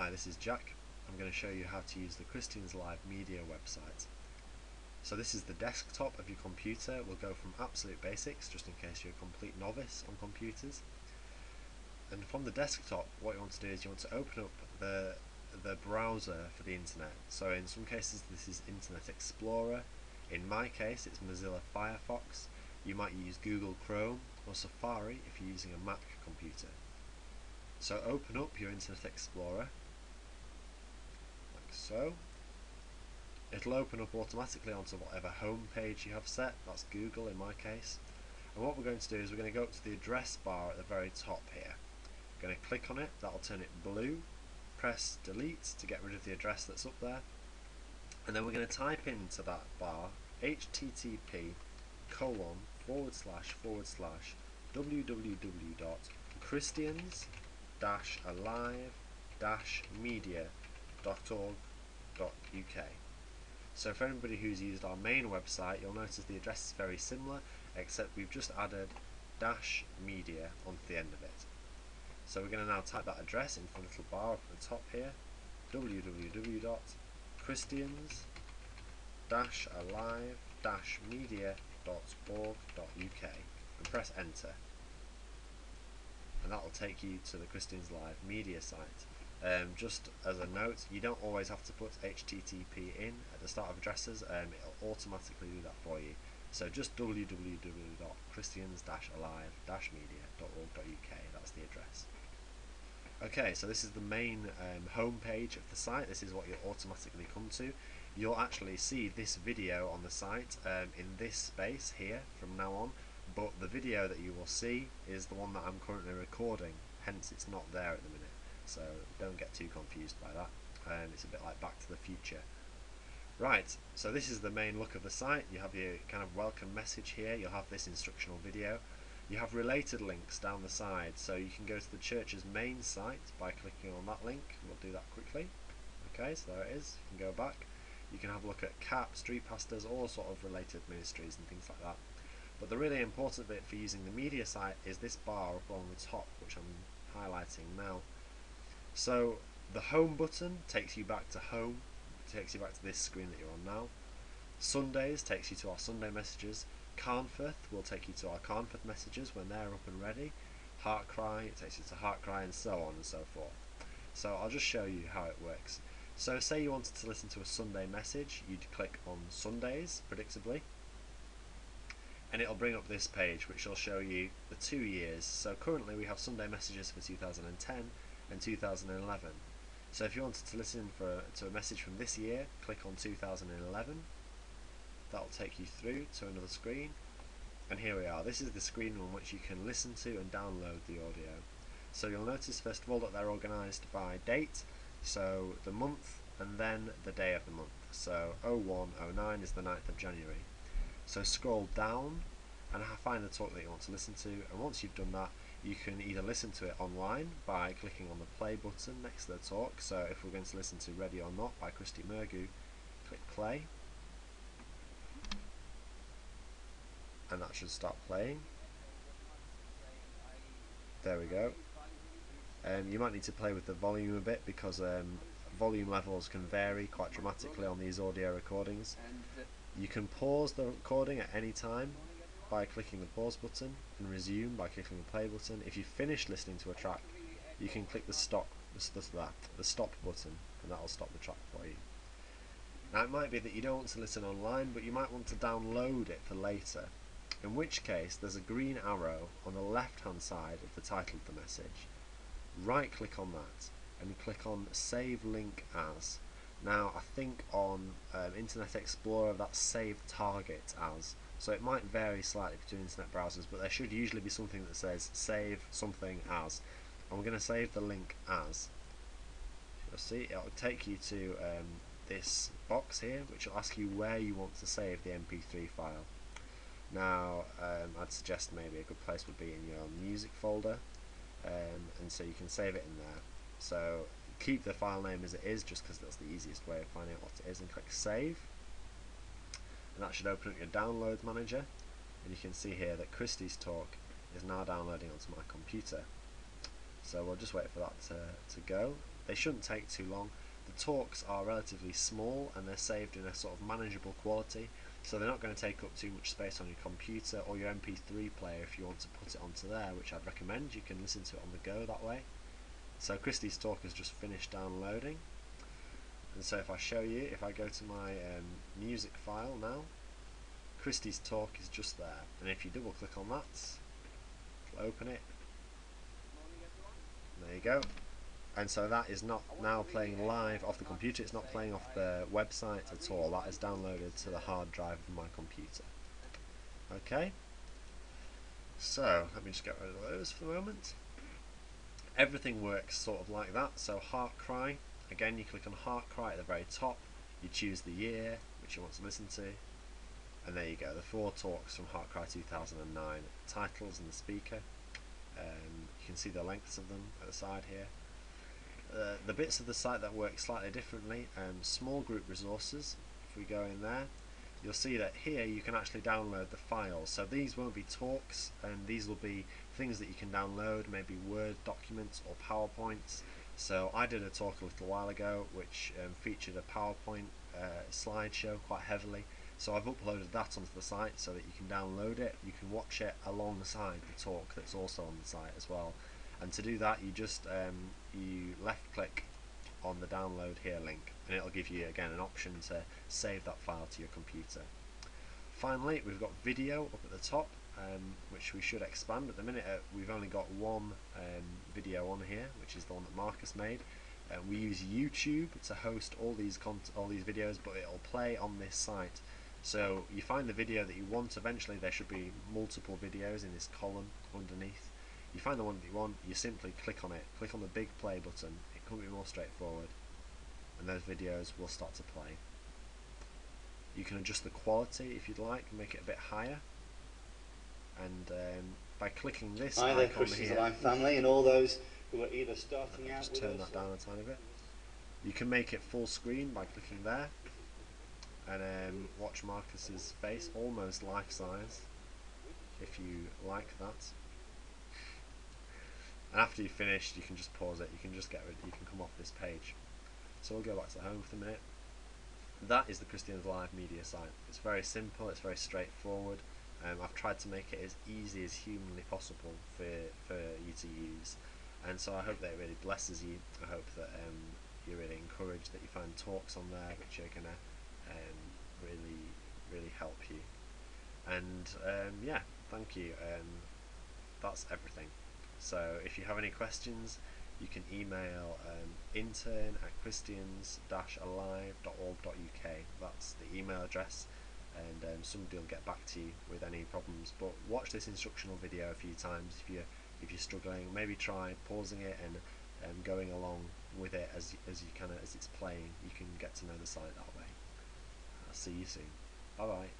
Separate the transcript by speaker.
Speaker 1: Hi, this is Jack. I'm going to show you how to use the Christians Live Media website. So this is the desktop of your computer. We'll go from absolute basics, just in case you're a complete novice on computers. And from the desktop, what you want to do is you want to open up the browser for the internet. So in some cases this is Internet Explorer. In my case it's Mozilla Firefox. You might use Google Chrome or Safari if you're using a Mac computer. So open up your Internet Explorer, like so. It'll open up automatically onto whatever home page you have set. That's Google in my case. And what we're going to do is we're going to go up to the address bar at the very top here. We're going to click on it, that'll turn it blue. Press delete to get rid of the address that's up there. And then we're going to type into that bar http://www.christians-alive-media.org.uk. So for anybody who's used our main website, you'll notice the address is very similar, except we've just added -media onto the end of it. So we're going to now type that address into the little bar up at the top here, www.christians-alive-media.org.uk, and press enter. And that will take you to the Christians Live Media site. Just as a note, you don't always have to put HTTP in at the start of addresses, it'll automatically do that for you. So just www.christians-alive-media.org.uk, that's the address. Okay, so this is the main home page of the site. This is what you'll automatically come to. You'll actually see this video on the site in this space here from now on, but the video that you will see is the one that I'm currently recording, hence it's not there at the minute. So don't get too confused by that. It's a bit like Back to the Future. Right, so this is the main look of the site. You have your kind of welcome message here. You'll have this instructional video. You have related links down the side, so you can go to the church's main site by clicking on that link. We'll do that quickly. Okay, so there it is. You can go back. You can have a look at CAP, street pastors, all sort of related ministries and things like that. But the really important bit for using the media site is this bar up on the top, which I'm highlighting now. So the home button takes you back to home, takes you back to this screen that you're on now. Sundays takes you to our Sunday messages. Carnforth will take you to our Carnforth messages when they're up and ready. Heart Cry, it takes you to Heart Cry, and so on and so forth. So I'll just show you how it works. So say you wanted to listen to a Sunday message, you'd click on Sundays, predictably, and it'll bring up this page which will show you the 2 years. So currently we have Sunday messages for 2010 and 2011. So if you wanted to listen to a message from this year, click on 2011. That'll take you through to another screen, and here we are. This is the screen on which you can listen to and download the audio. So you'll notice first of all that they're organised by date, so the month and then the day of the month. So 0109 is the 9th of January. So scroll down and find the talk that you want to listen to, and once you've done that, you can either listen to it online by clicking on the play button next to the talk. So if we're going to listen to Ready or Not by Christy Murgu, click play, and that should start playing. There we go. You might need to play with the volume a bit because volume levels can vary quite dramatically on these audio recordings. You can pause the recording at any time by clicking the pause button, and resume by clicking the play button. If you've finished listening to a track, you can click the stop button, and that'll stop the track for you. Now it might be that you don't want to listen online, but you might want to download it for later, in which case there's a green arrow on the left hand side of the title of the message. Right click on that and click on Save Link As. Now I think on Internet Explorer that's Save Target As, so it might vary slightly between internet browsers, but there should usually be something that says Save Something As, and we're going to save the link as. You'll see it'll take you to this box here, which will ask you where you want to save the MP3 file. Now I'd suggest maybe a good place would be in your music folder, and so you can save it in there. So keep the file name as it is, just because that's the easiest way of finding out what it is, and click save, and that should open up your download manager, and you can see here that Christie's talk is now downloading onto my computer. So we'll just wait for that to go, they shouldn't take too long. The talks are relatively small and they're saved in a sort of manageable quality, so they're not going to take up too much space on your computer or your MP3 player. If you want to put it onto there, which I'd recommend, you can listen to it on the go that way. So Christie's talk has just finished downloading, and so if I show you, if I go to my music file now, Christie's talk is just there, and if you double click on that, it'll open it. There you go. And so that is not now playing live off the computer, it's not playing off the website at all, that is downloaded to the hard drive of my computer. Okay, so let me just get rid of those for the moment. Everything works sort of like that. So Heart Cry, again you click on Heart Cry at the very top, you choose the year which you want to listen to, and there you go, the 4 talks from Heart Cry 2009, titles and the speaker. You can see the lengths of them at the side here. The bits of the site that work slightly differently, small group resources, if we go in there, you'll see that here you can actually download the files. So these won't be talks, and these will be things that you can download, maybe Word documents or PowerPoints. So I did a talk a little while ago which featured a PowerPoint slideshow quite heavily, so I've uploaded that onto the site so that you can download it, you can watch it alongside the talk that's also on the site as well. And to do that, you just you left click on the download here link, and it'll give you again an option to save that file to your computer. Finally, we've got video up at the top, which we should expand. At the minute we've only got one video on here, which is the one that Marcus made. We use YouTube to host all these videos, but it'll play on this site. So you find the video that you want. Eventually there should be multiple videos in this column underneath. You find the one that you want, you simply click on it, click on the big play button. It couldn't be more straightforward, and those videos will start to play. You can adjust the quality if you'd like, make it a bit higher, and by clicking this
Speaker 2: Hi there, Christians Alive family, and all those who are either starting out
Speaker 1: just
Speaker 2: with
Speaker 1: turn
Speaker 2: us
Speaker 1: that down a tiny bit. You can make it full screen by clicking there, and watch Marcus's face, almost life size, if you like that. And after you've finished, you can just pause it. You can just you can come off this page. So we'll go back to home for a minute. That is the Christians Live media site. It's very simple. It's very straightforward. I've tried to make it as easy as humanly possible for you to use. And so I hope that it really blesses you. I hope that you're really encouraged, that you find talks on there which are gonna really help you. And yeah, thank you. That's everything. So if you have any questions, you can email intern@christians-alive.org.uk. That's the email address, and somebody will get back to you with any problems. But watch this instructional video a few times if you're struggling. Maybe try pausing it and going along with it as it's playing. You can get to know the site that way. I'll see you soon. Bye bye.